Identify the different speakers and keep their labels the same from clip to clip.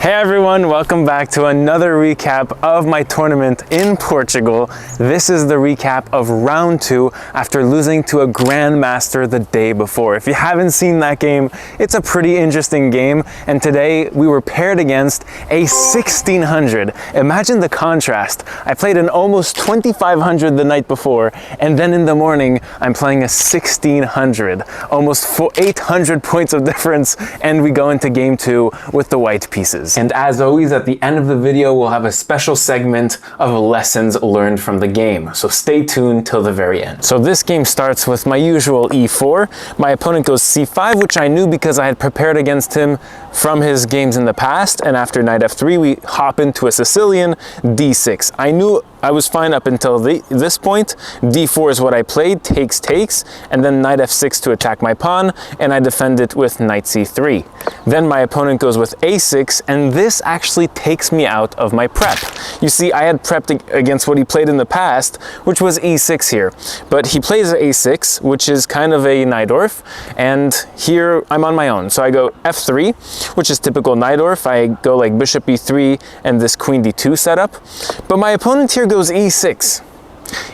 Speaker 1: Hey everyone, welcome back to another recap of my tournament in Portugal. This is the recap of round 2 after losing to a grandmaster the day before. If you haven't seen that game, it's a pretty interesting game, and today we were paired against a 1600. Imagine the contrast. I played an almost 2500 the night before, and then in the morning I'm playing a 1600. Almost 800 points of difference, and we go into game 2 with the white pieces. And as always, at the end of the video, we'll have a special segment of lessons learned from the game. So stay tuned till the very end. So this game starts with my usual e4. My opponent goes c5, which I knew because I had prepared against him from his games in the past. And after knight f3, we hop into a Sicilian d6. I knew I was fine up until this point. d4 is what I played, takes, and then knight f6 to attack my pawn, and I defend it with knight c3. Then my opponent goes with a6, and this actually takes me out of my prep. You see, I had prepped against what he played in the past, which was e6 here. But he plays a6, which is kind of a Najdorf, and here I'm on my own. So I go f3, which is typical Najdorf. I go like bishop e3 and this queen d2 setup. But my opponent here goes e6.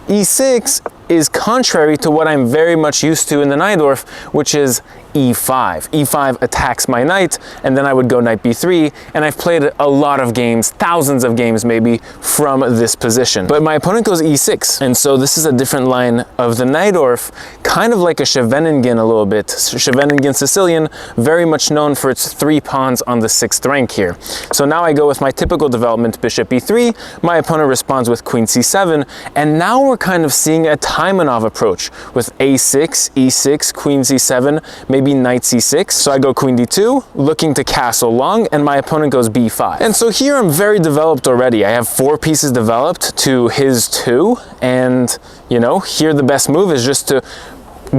Speaker 1: e6 is contrary to what I'm very much used to in the Najdorf, which is e5. e5 attacks my knight, and then I would go knight b3, and I've played a lot of games, thousands of games maybe, from this position. But my opponent goes e6, and so this is a different line of the Najdorf, kind of like a Scheveningen a little bit. Scheveningen Sicilian, very much known for its 3 pawns on the 6th rank here. So now I go with my typical development, bishop e3, my opponent responds with queen c7, and now we're kind of seeing a Taimanov approach with a6, e6, queen c7, maybe knight c6. So I go queen d2, looking to castle long, and my opponent goes b5. And so here I'm very developed already. I have 4 pieces developed to his 2, and you know, here the best move is just to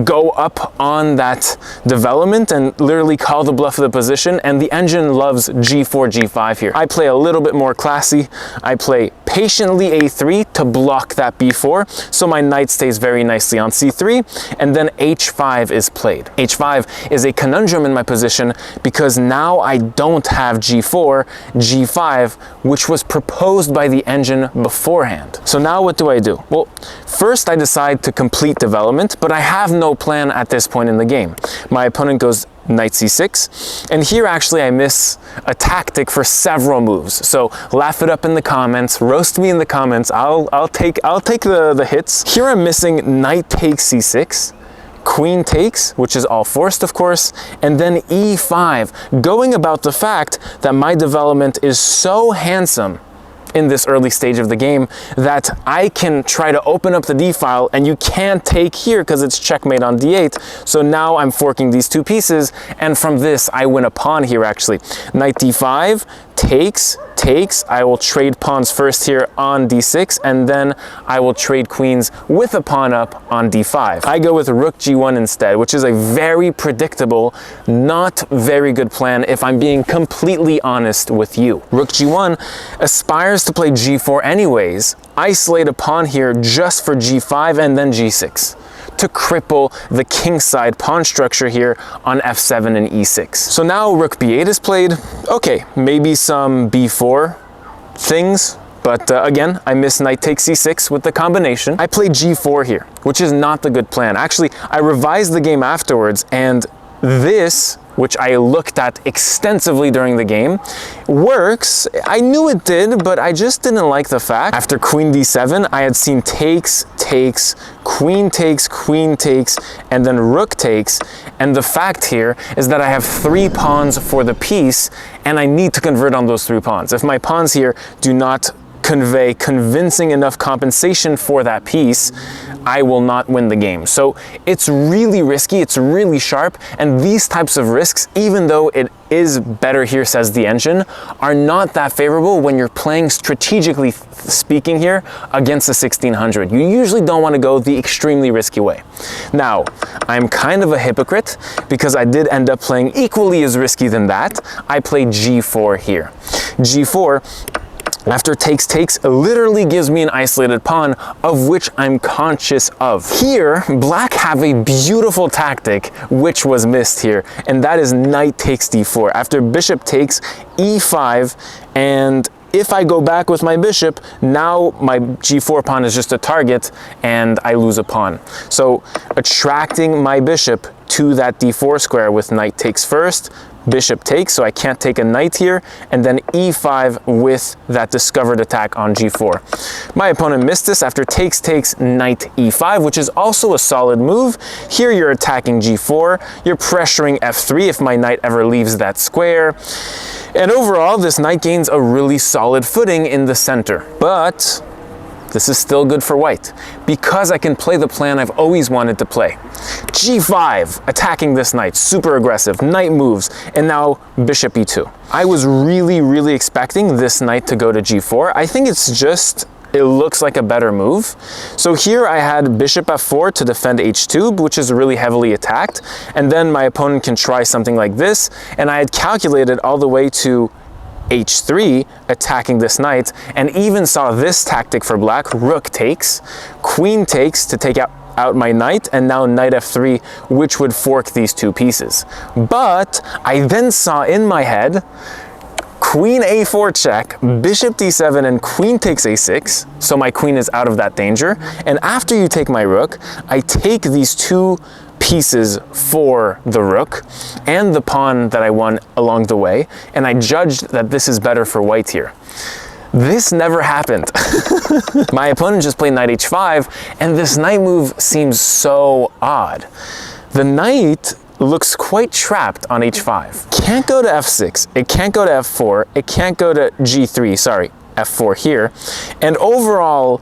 Speaker 1: go up on that development and literally call the bluff of the position, and the engine loves g4, g5 here. I play a little bit more classy. I play patiently a3 to block that b4, so my knight stays very nicely on c3, and then h5 is played. h5 is a conundrum in my position because now I don't have g4, g5, which was proposed by the engine beforehand. So now what do I do? Well, first I decide to complete development, but I have no plan at this point in the game. My opponent goes knight c6, and here actually I miss a tactic for several moves. So laugh it up in the comments, roast me in the comments. I'll take the hits. Here I'm missing knight takes c6, queen takes, which is all forced of course, and then e5, going about the fact that my development is so handsome in this early stage of the game that I can try to open up the d file, and you can't take here because it's checkmate on d8. So now I'm forking these 2 pieces, and from this I win a pawn here actually. Knight d5, takes, I will trade pawns first here on d6, and then I will trade queens with a pawn up on d5. I go with rook g1 instead, which is a very predictable, not very good plan if I'm being completely honest with you. Rook g1 aspires to play g4 anyways, isolate a pawn here just for g5 and then g6 to cripple the kingside pawn structure here on f7 and e6. So now rook b8 is played. Okay, maybe some b4 things, but again, I miss knight takes c6 with the combination. I play g4 here, which is not the good plan. Actually, I revised the game afterwards, and this, which I looked at extensively during the game, works. I knew it did, but I just didn't like the fact after queen d7, I had seen takes, queen takes, and then rook takes. And the fact here is that I have 3 pawns for the piece, and I need to convert on those 3 pawns. If my pawns here do not convey convincing enough compensation for that piece, I will not win the game. So it's really risky, it's really sharp, and these types of risks, even though it is better here, says the engine, are not that favorable when you're playing strategically speaking here against the 1600. You usually don't want to go the extremely risky way. Now, I'm kind of a hypocrite because I did end up playing equally as risky than that. I played g4 here. g4 After takes, it literally gives me an isolated pawn, of which I'm conscious of. Here, black have a beautiful tactic, which was missed here, and that is knight takes d4. After bishop takes, e5, and if I go back with my bishop, now my g4 pawn is just a target and I lose a pawn. So attracting my bishop to that d4 square with knight takes first, bishop takes, so I can't take a knight here, and then e5 with that discovered attack on g4. My opponent missed this. After takes, knight e5, which is also a solid move. Here you're attacking g4, you're pressuring f3 if my knight ever leaves that square. And overall, this knight gains a really solid footing in the center. But this is still good for white, because I can play the plan I've always wanted to play. g5, attacking this knight, super aggressive, knight moves, and now bishop e2. I was really expecting this knight to go to g4. I think it looks like a better move. So here I had bishop f4 to defend h2, which is really heavily attacked, and then my opponent can try something like this, and I had calculated all the way to h3, attacking this knight, and even saw this tactic for black, rook takes, queen takes to take out my knight, and now knight f3, which would fork these two pieces. But I then saw in my head, queen a4 check, bishop d7, and queen takes a6, so my queen is out of that danger. And after you take my rook, I take these two pieces for the rook and the pawn that I won along the way, and I judged that this is better for white here. This never happened. My opponent just played knight h5, and this knight move seems so odd. The knight looks quite trapped on h5. Can't go to f6, it can't go to f4, it can't go to g3, sorry, f4 here, and overall,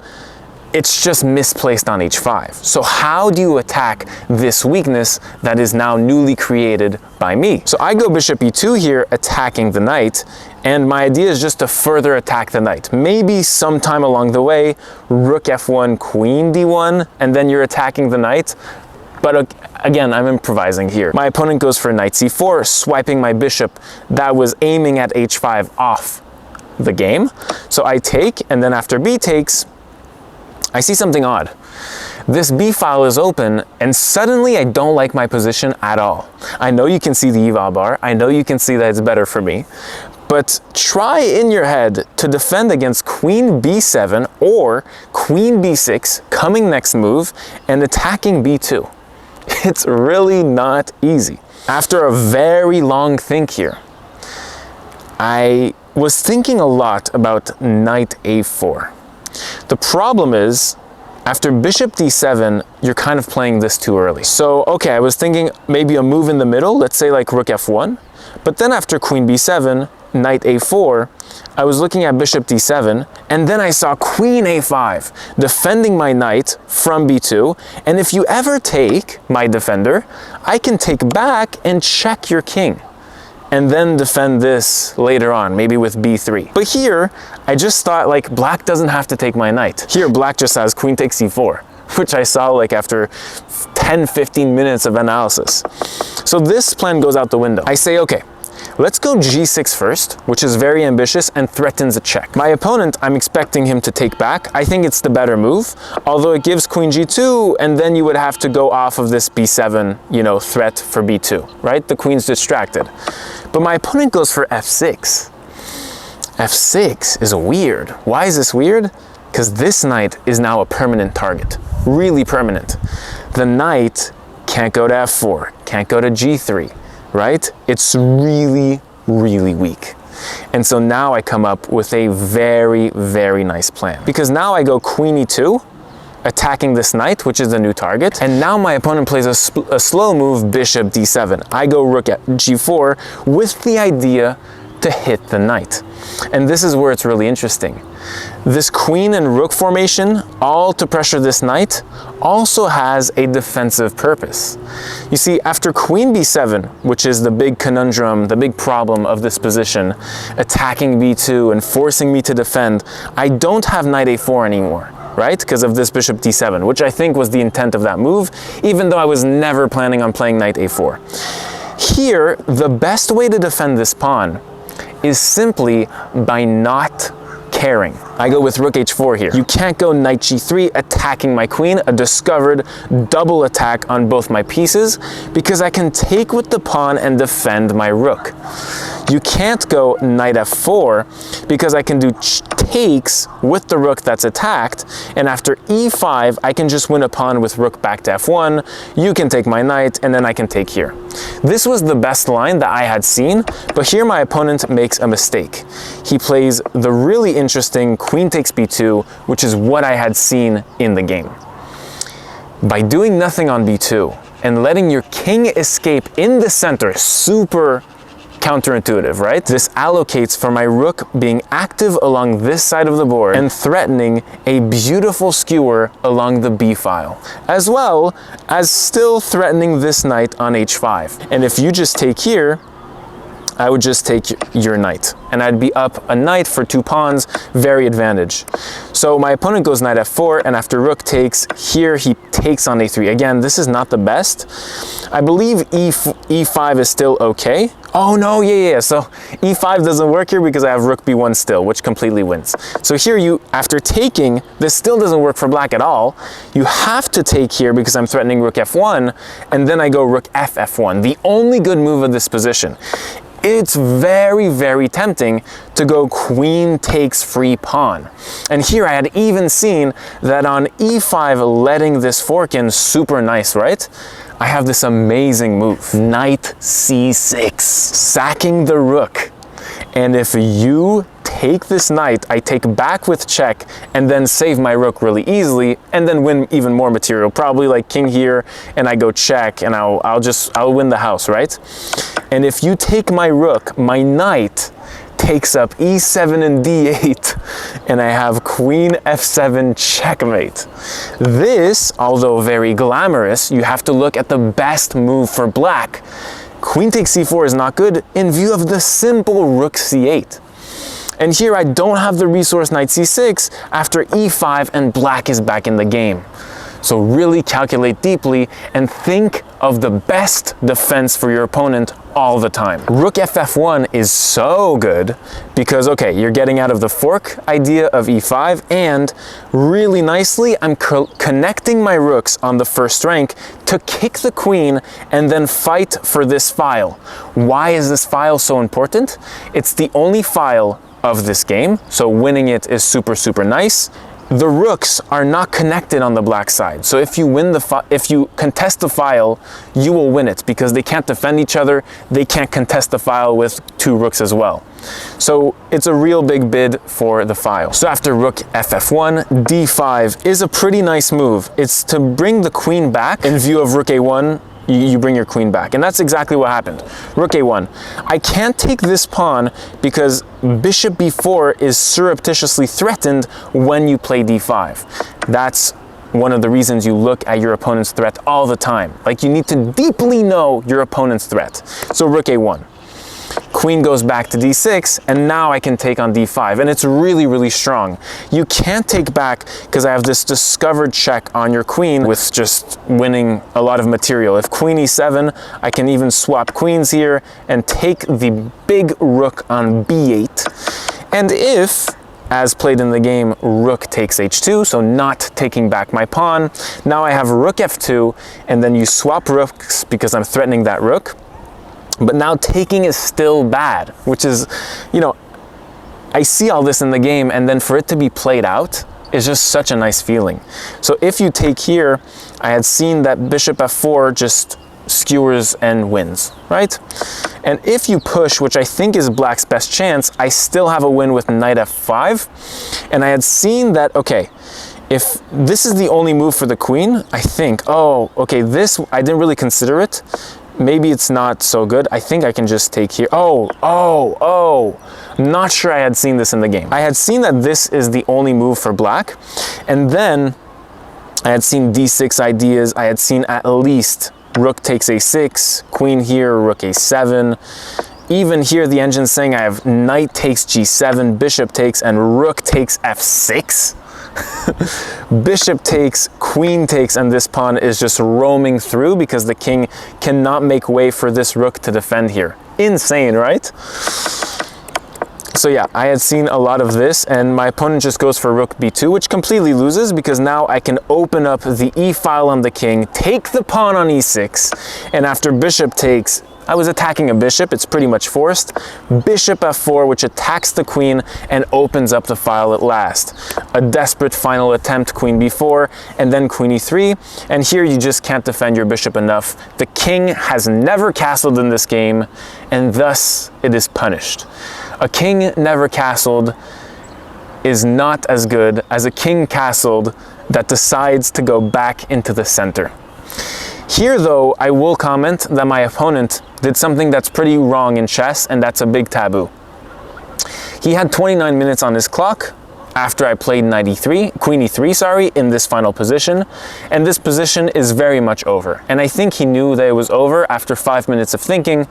Speaker 1: it's just misplaced on h5. So how do you attack this weakness that is now newly created by me? So I go bishop e2 here, attacking the knight, and my idea is just to further attack the knight. Maybe sometime along the way, rook f1, queen d1, and then you're attacking the knight. But again, I'm improvising here. My opponent goes for knight c4, swiping my bishop that was aiming at h5 off the game. So I take, and then after b takes, I see something odd. This b file is open, and suddenly I don't like my position at all. I know you can see the eval bar, I know you can see that it's better for me, but try in your head to defend against queen b7 or queen b6, coming next move, and attacking b2. It's really not easy. After a very long think here, I was thinking a lot about knight a4. The problem is, after bishop d7, you're kind of playing this too early. So, okay, I was thinking maybe a move in the middle, let's say like rook f1, but then after queen b7, knight a4, I was looking at bishop d7, and then I saw queen a5, defending my knight from b2, and if you ever take my defender, I can take back and check your king, and then defend this later on, maybe with b3. But here, I just thought like black doesn't have to take my knight. Here, black just has queen takes c4, which I saw like after 10-15 minutes of analysis. So this plan goes out the window. I say, okay, let's go g6 first, which is very ambitious and threatens a check. My opponent, I'm expecting him to take back. I think it's the better move, although it gives queen g2, and then you would have to go off of this b7, threat for b2, right? The queen's distracted. But my opponent goes for f6. f6 is weird. Why is this weird? Because this knight is now a permanent target, really permanent. The knight can't go to f4, can't go to g3, right? It's really weak. And so now I come up with a very nice plan. Because now I go queen e2, attacking this knight, which is the new target. And now my opponent plays a slow move, bishop d7. I go rook at g4 with the idea to hit the knight. And this is where it's really interesting. This queen and rook formation, all to pressure this knight, also has a defensive purpose. You see, after queen b7, which is the big conundrum, the big problem of this position, attacking b2 and forcing me to defend, I don't have knight a4 anymore, right? Because of this bishop d7, which I think was the intent of that move, even though I was never planning on playing knight a4. Here, the best way to defend this pawn is simply by not caring. I go with rook h4 here. You can't go knight g3 attacking my queen, a discovered double attack on both my pieces, because I can take with the pawn and defend my rook. You can't go knight f4 because I can do takes with the rook that's attacked, and after e5 I can just win a pawn with rook back to f1, you can take my knight, and then I can take here. This was the best line that I had seen, but here my opponent makes a mistake. He plays the really interesting queen takes b2, which is what I had seen in the game. By doing nothing on b2 and letting your king escape in the center, super counterintuitive, right? This allocates for my rook being active along this side of the board and threatening a beautiful skewer along the b file, as well as still threatening this knight on h5. And if you just take here, I would just take your knight, and I'd be up a knight for 2 pawns, very advantage. So my opponent goes knight f4, and after rook takes, here he takes on a3. Again, this is not the best. I believe e5 is still okay. Oh no, yeah, so e5 doesn't work here because I have rook b1 still, which completely wins. So here you, after taking, this still doesn't work for black at all. You have to take here because I'm threatening rook f1, and then I go rook f1, the only good move of this position. It's very, very tempting to go queen takes free pawn. And here I had even seen that on e5, letting this fork in, super nice, right? I have this amazing move, knight c6, sacking the rook. And if you take this knight, I take back with check and then save my rook really easily and then win even more material, probably like king here, and I go check and I'll win the house, right? And if you take my rook, my knight takes up e7 and d8, and I have queen f7 checkmate. This, although very glamorous, you have to look at the best move for black. Queen takes c4 is not good in view of the simple rook c8. And here I don't have the resource knight c6 after e5, and black is back in the game. So really calculate deeply and think of the best defense for your opponent all the time. Rook ff1 is so good because, okay, you're getting out of the fork idea of e5, and really nicely, I'm connecting my rooks on the first rank to kick the queen and then fight for this file. Why is this file so important? It's the only file of this game, so winning it is super, super nice. The rooks are not connected on the black side. So if you win if you contest the file, you will win it because they can't defend each other. They can't contest the file with 2 rooks as well. So it's a real big bid for the file. So after rook ff1, d5 is a pretty nice move. It's to bring the queen back in view of rook a1. You bring your queen back, and that's exactly what happened. Rook a1. I can't take this pawn because bishop b4 is surreptitiously threatened when you play d5. That's one of the reasons you look at your opponent's threat all the time. Like, you need to deeply know your opponent's threat. So rook a1. Queen goes back to d6, and now I can take on d5, and it's really, really strong. You can't take back because I have this discovered check on your queen with just winning a lot of material. If queen e7, I can even swap queens here and take the big rook on b8. And if, as played in the game, rook takes h2, so not taking back my pawn, now I have rook f2, and then you swap rooks because I'm threatening that rook. But now taking is still bad, which is, you know, I see all this in the game, and then for it to be played out is just such a nice feeling. So if you take here, I had seen that bishop f4 just skewers and wins, right? And if you push, which I think is black's best chance, I still have a win with knight f5. And I had seen that, okay, if this is the only move for the queen, I think, oh, okay, this, I didn't really consider it. Maybe it's not so good. I think I can just take here. Oh, I'm not sure I had seen this in the game. I had seen that this is the only move for black. And then I had seen d6 ideas. I had seen at least rook takes a6, queen here, rook a7. Even here, the engine's saying I have knight takes g7, bishop takes, and rook takes f6. Bishop takes, queen takes, and this pawn is just roaming through because the king cannot make way for this rook to defend here. Insane, right? So yeah, I had seen a lot of this, and my opponent just goes for rook b2, which completely loses because now I can open up the e file on the king, take the pawn on e6, and after bishop takes, I was attacking a bishop, it's pretty much forced. Bishop f4, which attacks the queen and opens up the file at last. A desperate final attempt, queen b4, and then queen e3. And here you just can't defend your bishop enough. The king has never castled in this game, and thus it is punished. A king never castled is not as good as a king castled that decides to go back into the center. Here though, I will comment that my opponent did something that's pretty wrong in chess, and that's a big taboo. He had 29 minutes on his clock after I played queen e3, sorry, in this final position, and this position is very much over. And I think he knew that it was over after 5 minutes of thinking,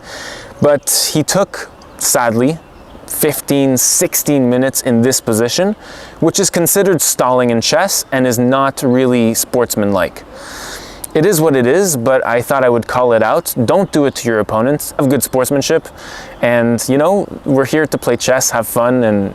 Speaker 1: but he took, sadly, 15, 16 minutes in this position, which is considered stalling in chess and is not really sportsmanlike. It is what it is, but I thought I would call it out. Don't do it to your opponents. Have good sportsmanship. And, you know, we're here to play chess, have fun, and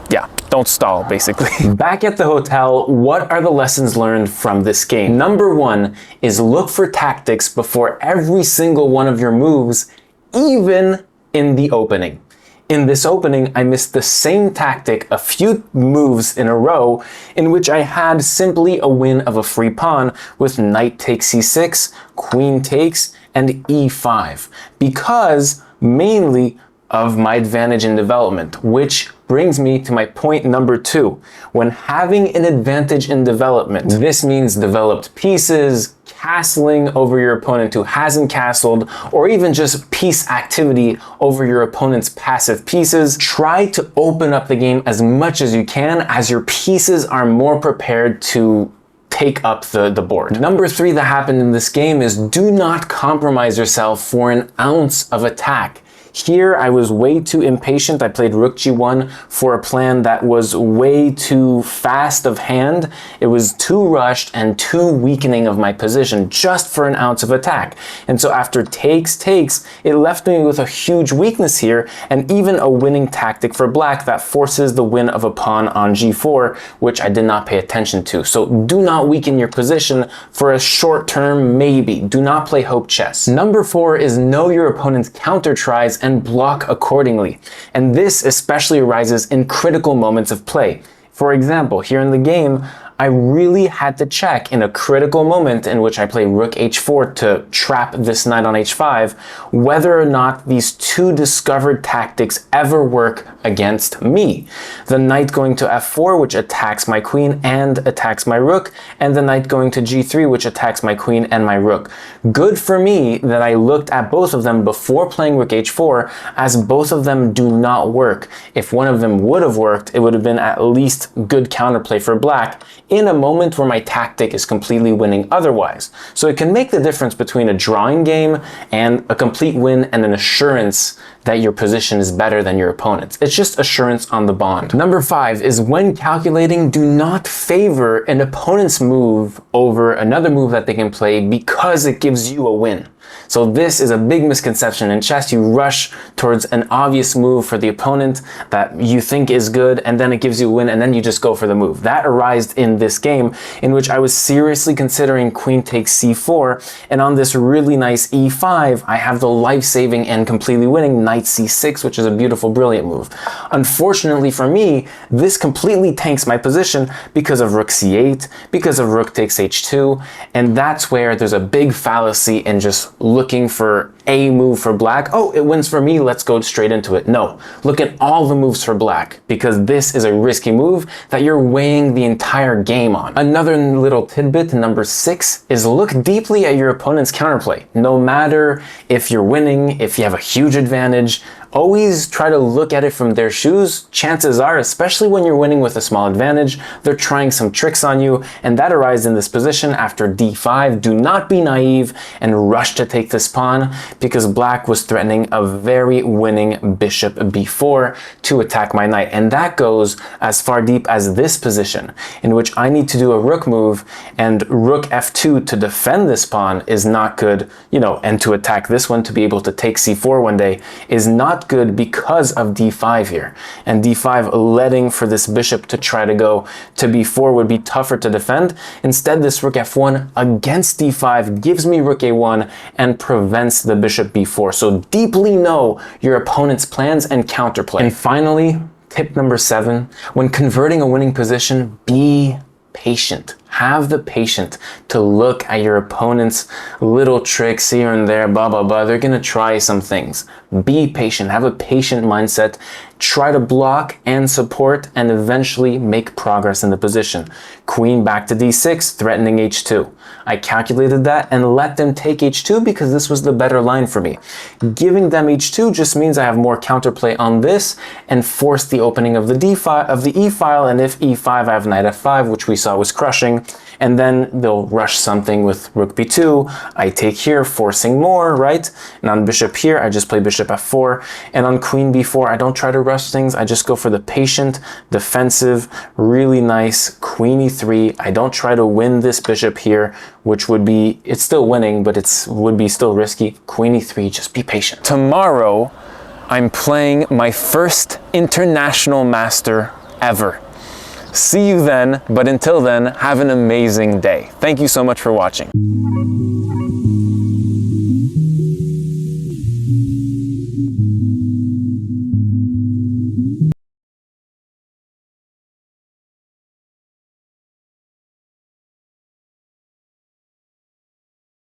Speaker 1: yeah, don't stall, basically. Back at the hotel, what are the lessons learned from this game? Number one is look for tactics before every single one of your moves, even in the opening. In this opening, I missed the same tactic a few moves in a row, in which I had simply a win of a free pawn with knight takes c6, queen takes, and e5, because mainly of my advantage in development, which brings me to my point number two. When having an advantage in development, this means developed pieces, castling over your opponent who hasn't castled, or even just piece activity over your opponent's passive pieces. Try to open up the game as much as you can, as your pieces are more prepared to take up the board. Number three that happened in this game is do not compromise yourself for an ounce of attack. Here, I was way too impatient. I played rook g1 for a plan that was way too fast of hand. It was too rushed and too weakening of my position just for an ounce of attack. And so after takes, it left me with a huge weakness here, and even a winning tactic for black that forces the win of a pawn on g4, which I did not pay attention to. So do not weaken your position for a short term maybe. Do not play hope chess. Number four is know your opponent's counter tries and block accordingly. And this especially arises in critical moments of play. For example, here in the game, I really had to check in a critical moment in which I play rook h4 to trap this knight on h5, whether or not these two discovered tactics ever work against me. The knight going to f4, which attacks my queen and attacks my rook, and the knight going to g3, which attacks my queen and my rook. Good for me that I looked at both of them before playing rook h4, as both of them do not work. If one of them would have worked, it would have been at least good counterplay for black in a moment where my tactic is completely winning otherwise. So it can make the difference between a drawing game and a complete win and an assurance that your position is better than your opponent's. It's just assurance on the bond. Number five is when calculating, do not favor an opponent's move over another move that they can play because it gives you a win. So this is a big misconception in chess. You rush towards an obvious move for the opponent that you think is good, and then it gives you a win, and then you just go for the move. That arose in this game, in which I was seriously considering queen takes c4, and on this really nice e5, I have the life-saving and completely winning knight c6, which is a beautiful, brilliant move. Unfortunately for me, this completely tanks my position because of rook c8, because of rook takes h2, and that's where there's a big fallacy in just looking for a move for black. Oh, it wins for me, let's go straight into it. No, look at all the moves for black, because this is a risky move that you're weighing the entire game on. Another little tidbit, number six, is look deeply at your opponent's counterplay. No matter if you're winning, if you have a huge advantage, always try to look at it from their shoes. Chances are, especially when you're winning with a small advantage, they're trying some tricks on you, and that arises in this position after d5. Do not be naive and rush to take this pawn, because black was threatening a very winning bishop b4 to attack my knight. And that goes as far deep as this position, in which I need to do a rook move, and rook f2 to defend this pawn is not good, you know, and to attack this one to be able to take c4 one day is not not good because of d5 here. And d5 letting for this bishop to try to go to b4 would be tougher to defend. Instead, this rook f1 against d5 gives me rook a1 and prevents the bishop b4. So deeply know your opponent's plans and counterplay. And finally, tip number 7, when converting a winning position, be patient. Have the patience to look at your opponent's little tricks here and there, blah, blah, blah. They're gonna try some things. Be patient, have a patient mindset. Try to block and support and eventually make progress in the position. Queen back to d6, threatening h2. I calculated that and let them take h2 because this was the better line for me. Giving them h2 just means I have more counterplay on this and force the opening of the e file, and if e5 I have knight f5, which we saw was crushing, and then they'll rush something with rook b2. I take here, forcing more, right? And on bishop here, I just play bishop f4, and on queen b4, I don't try to rush things. I just go for the patient, defensive, really nice queen e3. I don't try to win this bishop here, which would be, it's still winning, but would be still risky. Queen e3, just be patient. Tomorrow, I'm playing my first international master ever. See you then, but until then, have an amazing day. Thank you so much for watching.